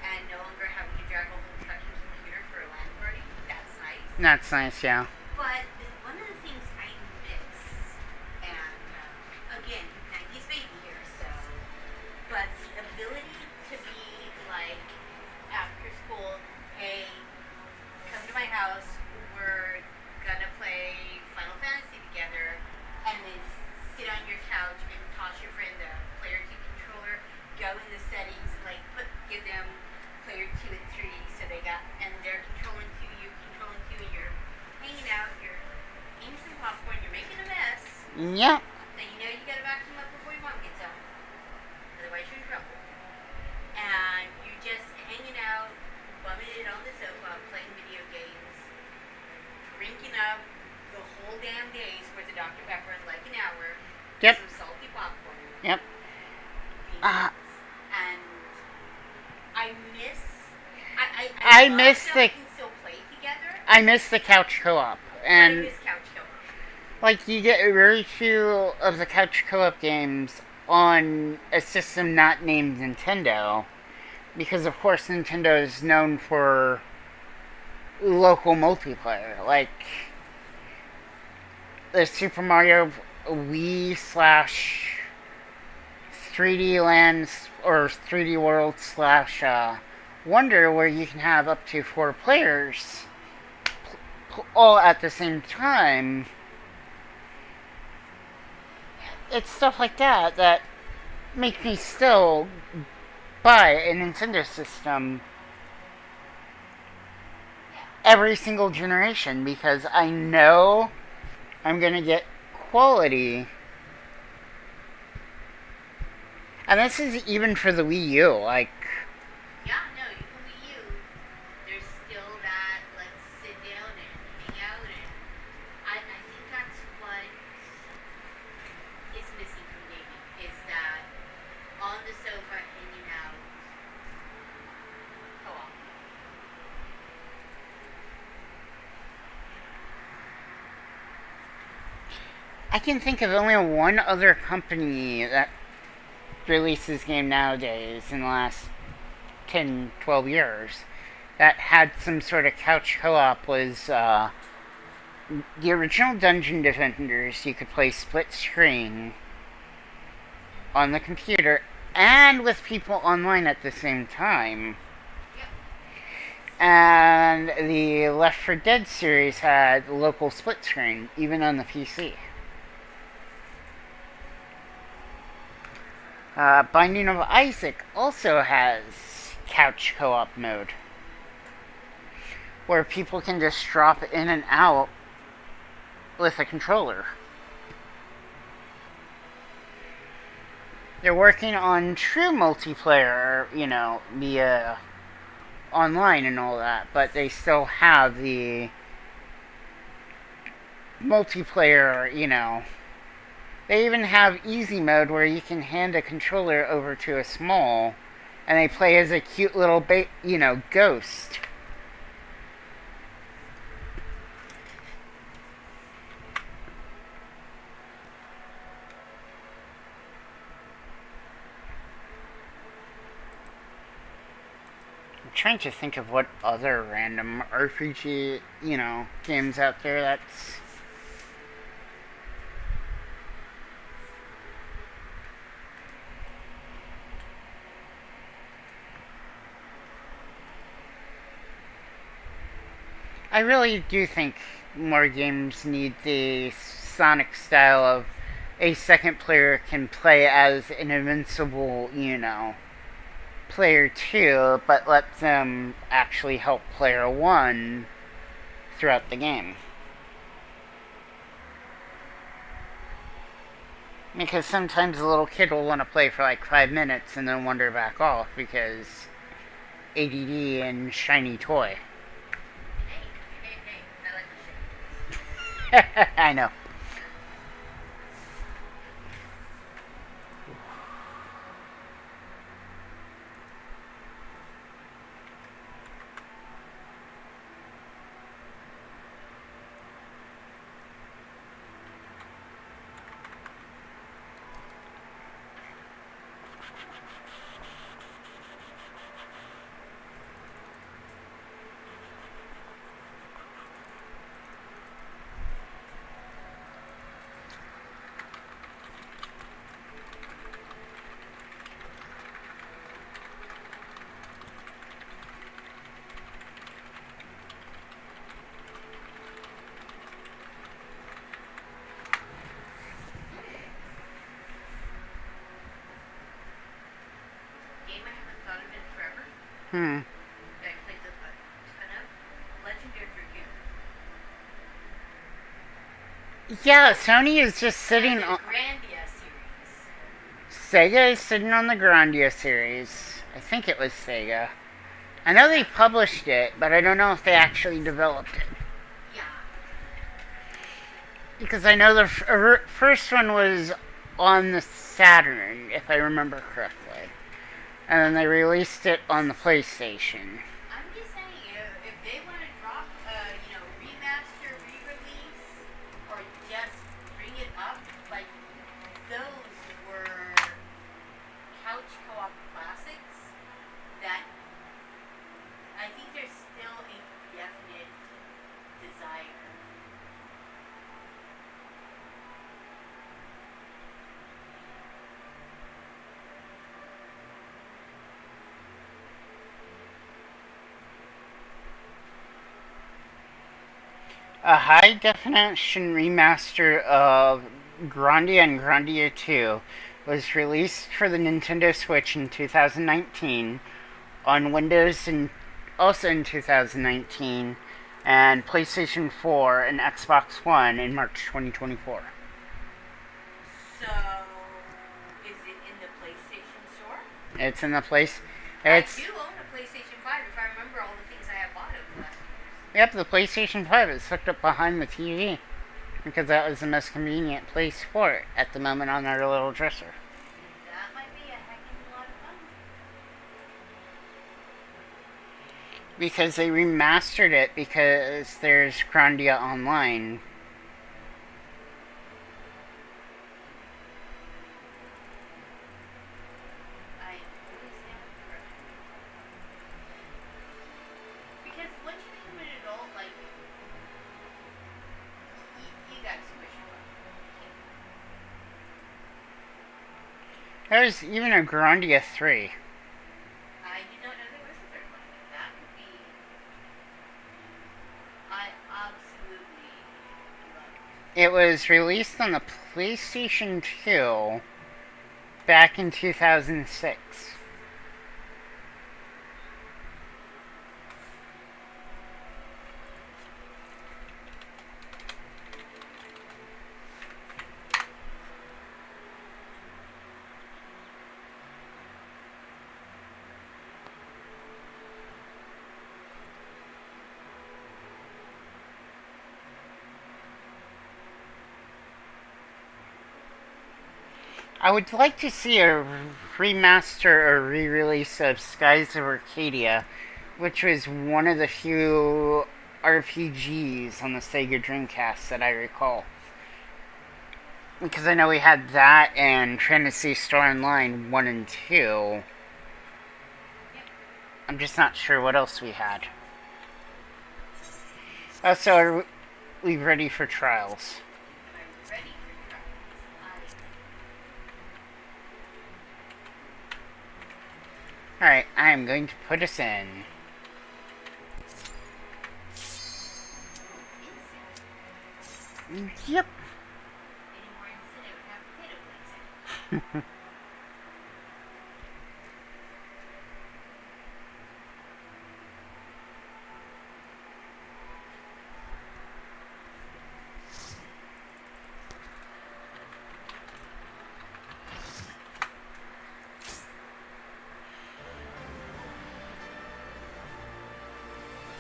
and no longer having to drag a whole fucking computer for a LAN party. That's nice. That's nice, yeah. But one of the things I miss, and again, 90s baby here, so, but the ability to be like, after school, hey, come to my house, we're gonna play Final Fantasy together, and then sit on your couch and toss your friend the player 2 controller, go in the settings, like, give them player 2 and 3, so they got, and they're controlling 2, you controlling 2, and you're hanging out, you're eating some popcorn, you're making a mess, Yeah. and you know you gotta vacuum up before your mom gets home. Otherwise you're in trouble. And you're just hanging out, bumming it on the sofa, playing video games, drinking up the whole damn day's worth of Dr. Pepper in like an hour. Yep. Some salty popcorn. Yep. Peanuts. And I miss I love miss that the- we can still play together. I miss the couch co-op, But I and miss couch co-op. like you get very few of the couch co-op games on a system not named Nintendo, because of course Nintendo is known for local multiplayer, like the Super Mario Wii slash 3D Lands or 3D World slash Wonder, where you can have up to 4 players all at the same time. It's stuff like that that make me still buy a Nintendo system every single generation, because I know I'm gonna get quality. And this is even for the Wii U, like, Yeah, no, you can Wii U. There's still that, let's sit down and hang out, and I think that's what is missing from gaming, is that on the sofa hanging out co-op. I can think of only one other company that releases game nowadays in the last 10, 12 years that had some sort of couch co-op was the original Dungeon Defenders. You could play split screen on the computer and with people online at the same time. Yep. And the Left 4 Dead series had local split screen, even on the PC. Binding of Isaac also has couch co-op mode, where people can just drop in and out with a controller. They're working on true multiplayer, via online and all that, but they still have the multiplayer, They even have easy mode where you can hand a controller over to a small and they play as a cute little ghost. I'm trying to think of what other random RPG, games out there that's I really do think more games need the Sonic style of a second player can play as an invincible, player 2, but let them actually help player 1 throughout the game. Because sometimes a little kid will want to play for like 5 minutes and then wander back off because ADD and shiny toy. I like the shit. I know. Game I haven't thought of in forever. That I played a ton of. Legendary Dragoon. Yeah, Sony is just sitting And on. the Grandia series. Sega is sitting on the Grandia series. I think it was Sega. I know they published it, but I don't know if they actually developed it. Yeah. Because I know the first one was on the Saturn, if I remember correctly. And then they released it on the PlayStation. I'm just saying, if they want to drop, remaster, re-release, or just bring it up, like, those were couch co-op classics that I think there's still a definite desire. A high definition remaster of Grandia and Grandia 2 was released for the Nintendo Switch in 2019, on Windows and also in 2019, and PlayStation 4 and Xbox One in March 2024. So, is it in the PlayStation Store? It's in the place. I do own a PlayStation 5 if I remember all the things I have bought over the last few years. Yep, the PlayStation 5 is hooked up behind the TV because that was the most convenient place for it at the moment on our little dresser. That might be a heckin' lot of fun. Because they remastered it because there's Grandia Online. There's even a Grandia 3. I did not know there was a third one. That would be. I absolutely love it. It was released on the PlayStation 2 back in 2006. I would like to see a remaster or re-release of Skies of Arcadia, which was one of the few RPGs on the Sega Dreamcast that I recall. Because I know we had that and Fantasy Star Online 1 and 2. I'm just not sure what else we had. So are we ready for trials? I'm ready for trials. Alright, I am going to put us in. Yep. Any more instant, it would have potato flakes in it.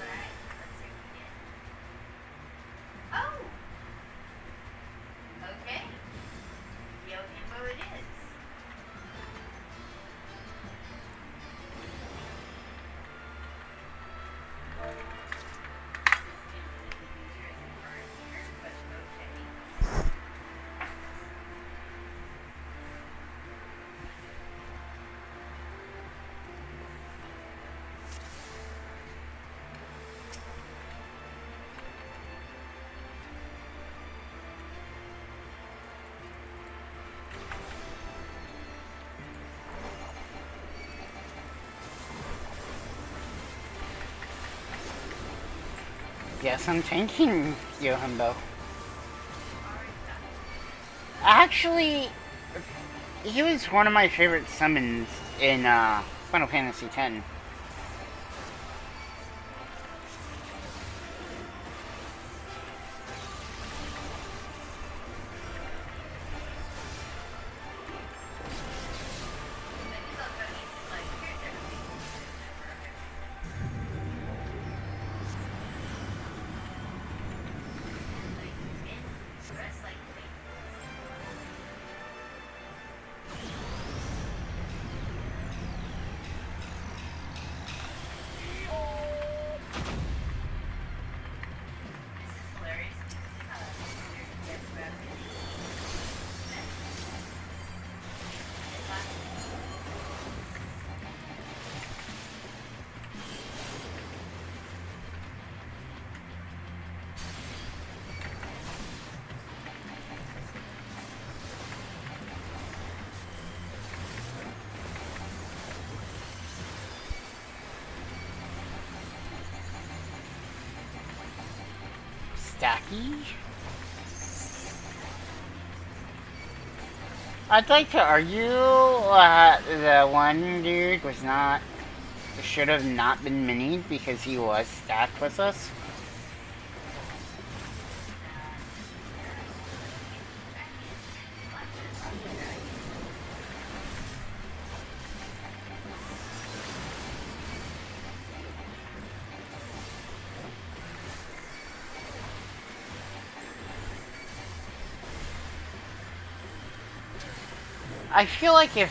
Alright, let's see what we get. Oh! Okay. Yo Himbo it is. Yes, I'm tanking Yohimbo. Actually, he was one of my favorite summons in Final Fantasy X. Stacky? I'd like to argue the one dude was not, should have not been minied because he was stacked with us. I feel like if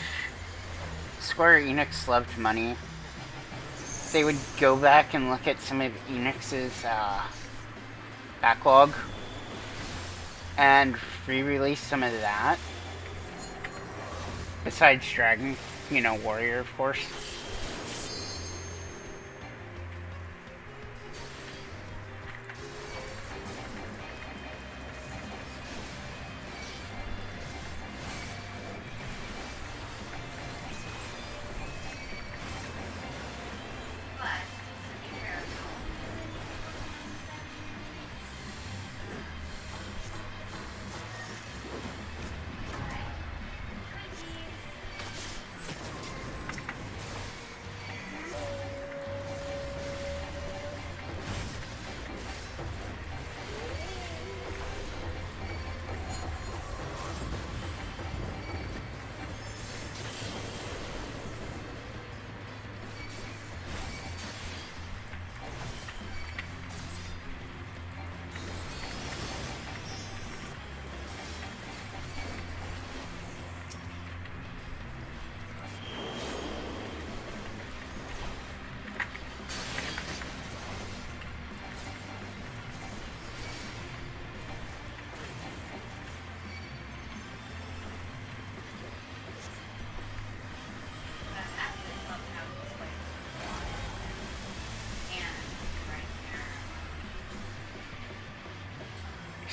Square Enix loved money, they would go back and look at some of Enix's backlog and re-release some of that. Besides Dragon, Warrior, of course.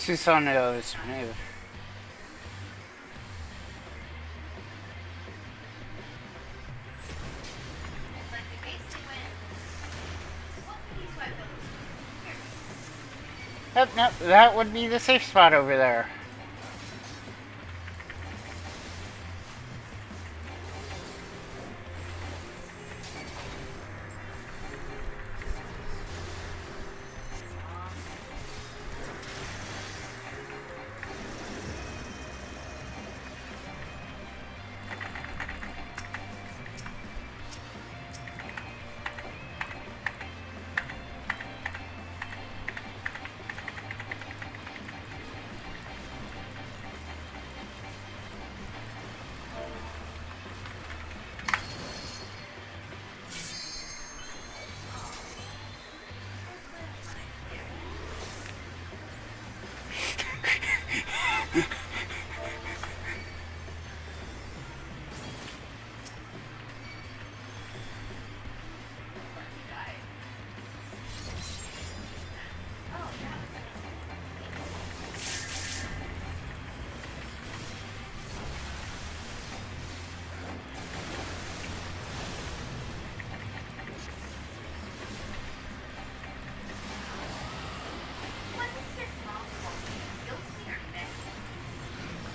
Susanoo's move. It's like they basically went, what can you swipe those? Here. Yep, nope, that would be the safe spot over there.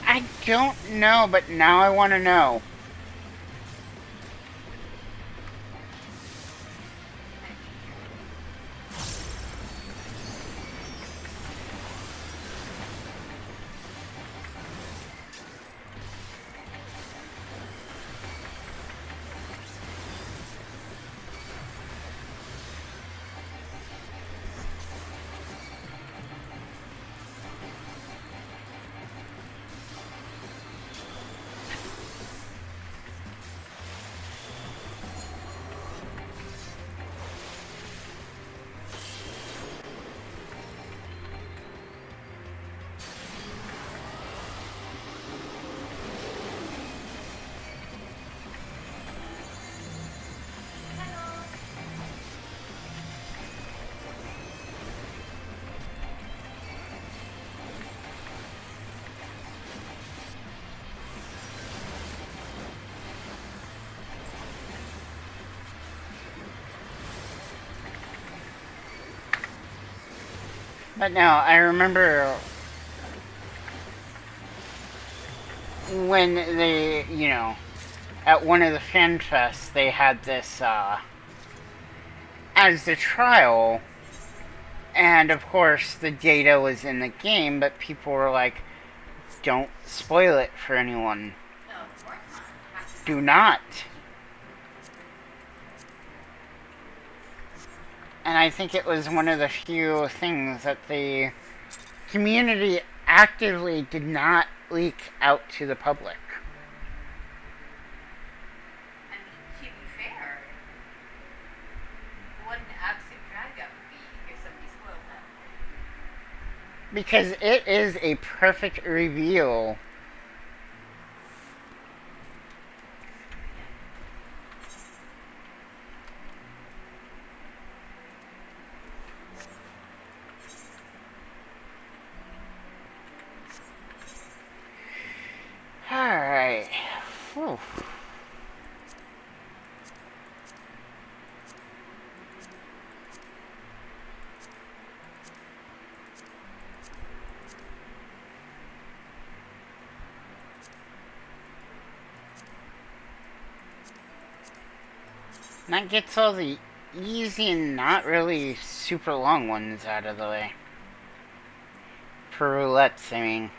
I don't know, but now I want to know. But no, I remember when they, at one of the fan fests, they had this, as the trial, and of course the data was in the game, but people were like, don't spoil it for anyone. No, of course not. Do not. And I think it was one of the few things that the community actively did not leak out to the public. I mean, to be fair, what an absolute drag that would be if somebody spoiled that. Because it is a perfect reveal. Alright. Whew. And that gets all the easy and not really super long ones out of the way. For roulettes, I mean.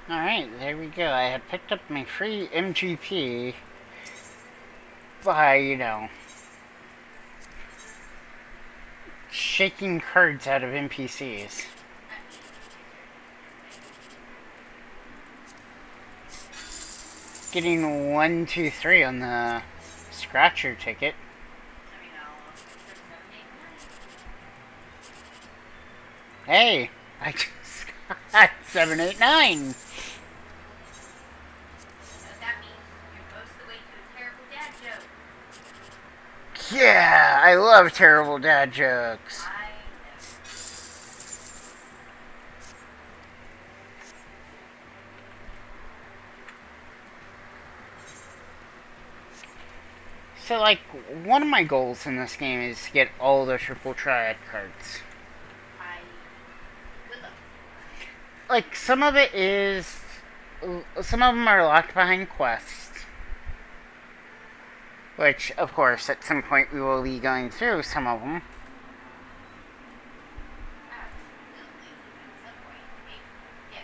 Alright, there we go. I had picked up my free MGP by, shaking cards out of NPCs. Getting 1, 2, 3 on the scratcher ticket. Hey, I just got 7, 8, 9. That means you're most of the way to a terrible dad joke. Yeah, I love terrible dad jokes. I know. So, like, one of my goals in this game is to get all the triple triad cards. I would love Like, some of it is... Some of them are locked behind quests. Which, of course, at some point we will be going through some of them. absolutely at some point. Yes.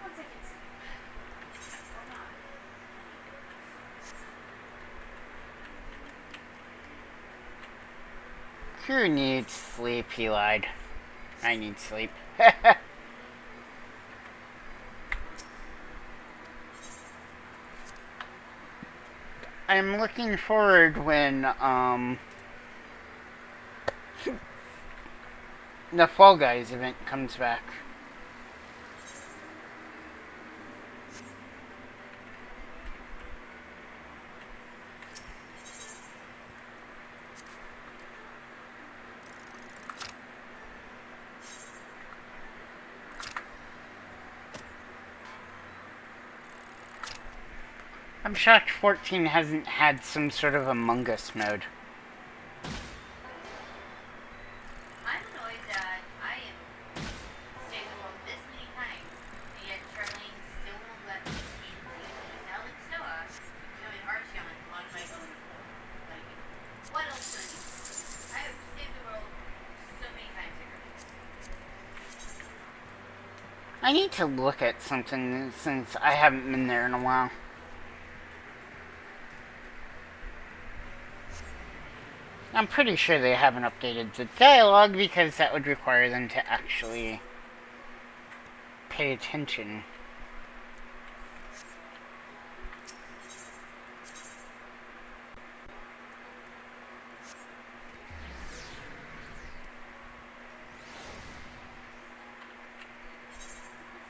Once I can sleep. Or not. Who needs sleep? He lied. I need sleep. I'm looking forward when, the Fall Guys event comes back. I'm shocked 14 hasn't had some sort of Among Us mode. I'm annoyed that I am saved the world this many times, and yet Charlene still won't let me into Alex Noah doing Archie on my own. Like, what else do I need? I have saved the world so many times already. I need to look at something since I haven't been there in a while. I'm pretty sure they haven't updated the dialogue because that would require them to actually pay attention.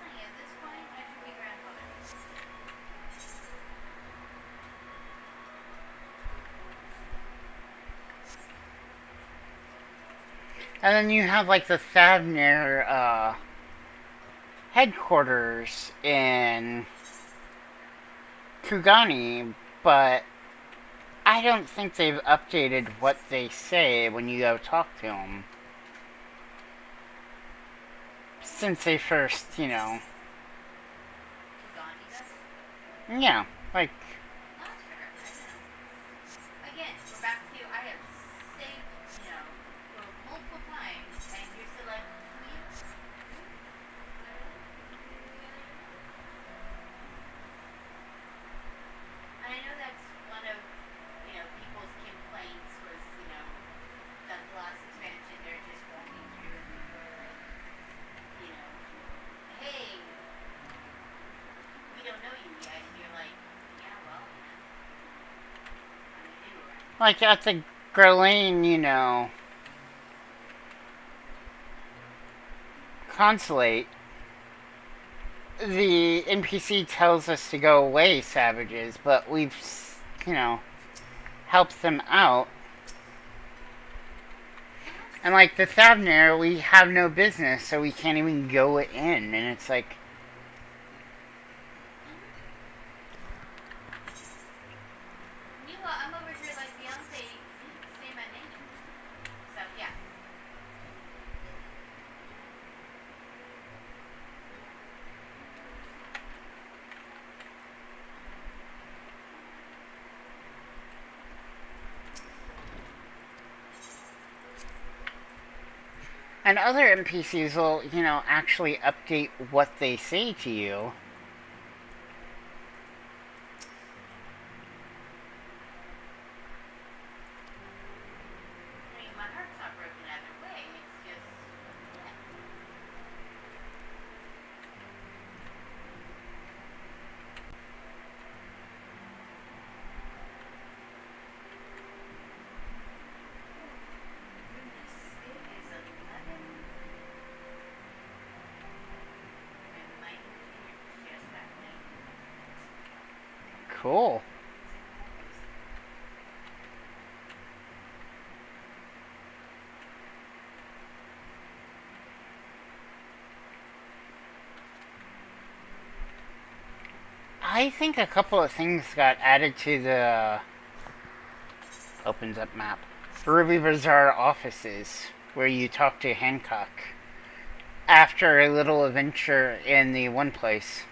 Honey, at this point, I should be grandfather. And then you have like the Thavnir headquarters in Kugani, but I don't think they've updated what they say when you go talk to them. Since they first, Gandhi does? yeah, like, Not sure. I don't know. Again, we're back to I have saved, for multiple times, and you're still like, and I know that's one of, people's complaints was, that the last expansion they're just walking through and hey, we don't know you yet, and you're like, yeah, well, I'm new around. like at the Gurlane, consulate, the NPC tells us to go away, savages, but we've helps them out. And like the Thavner, we have no business, so we can't even go in. And it's like, I'm over here like Beyonce, say my name. So yeah. and other NPCs will, actually update what they say to you. I mean, my heart's not broken either way. It's just, yeah. Goodness, it is 11. And my computer just got late. Cool. I think a couple of things got added to the opens up map. Ruby Bazaar offices, where you talk to Hancock after a little adventure in the one place.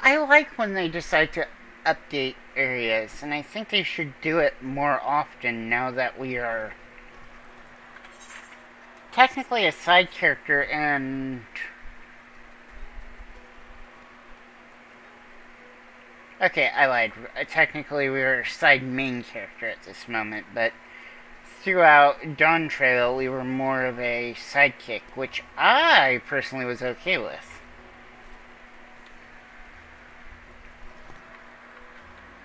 I like when they decide to update areas, and I think they should do it more often now that we are technically a side character and okay, I lied. Technically, we were a side main character at this moment, but throughout Dawn Trail, we were more of a sidekick, which I personally was okay with.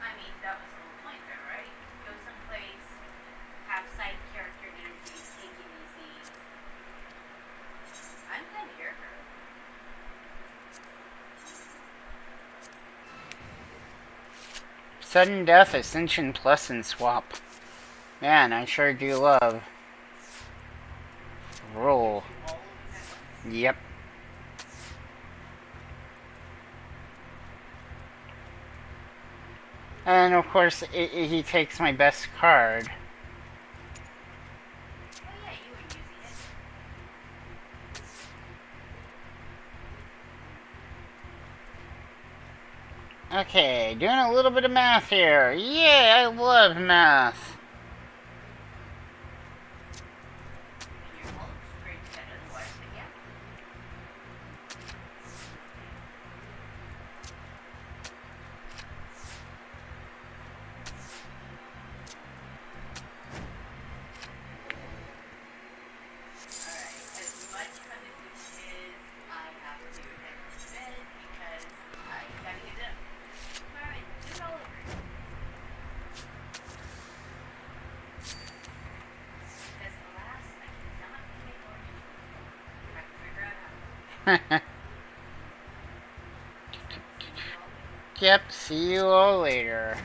I mean, that was the whole point there, right? Go someplace, have side character energy, take it easy. I'm kind of here for it. Sudden Death, Ascension Plus, and Swap. Man, I sure do love. Roll. Yep. And of course, he takes my best card. Oh yeah, you were using it. Okay, doing a little bit of math here. Yeah, I love math. And your whole screen said otherwise, but yeah. Alright, as much fun as this is, I have to head to bed because I gotta get it up tomorrow and do it all over again. Because alas, I cannot make orange juice. I have to figure out how. See you all later. Yep, see you all later.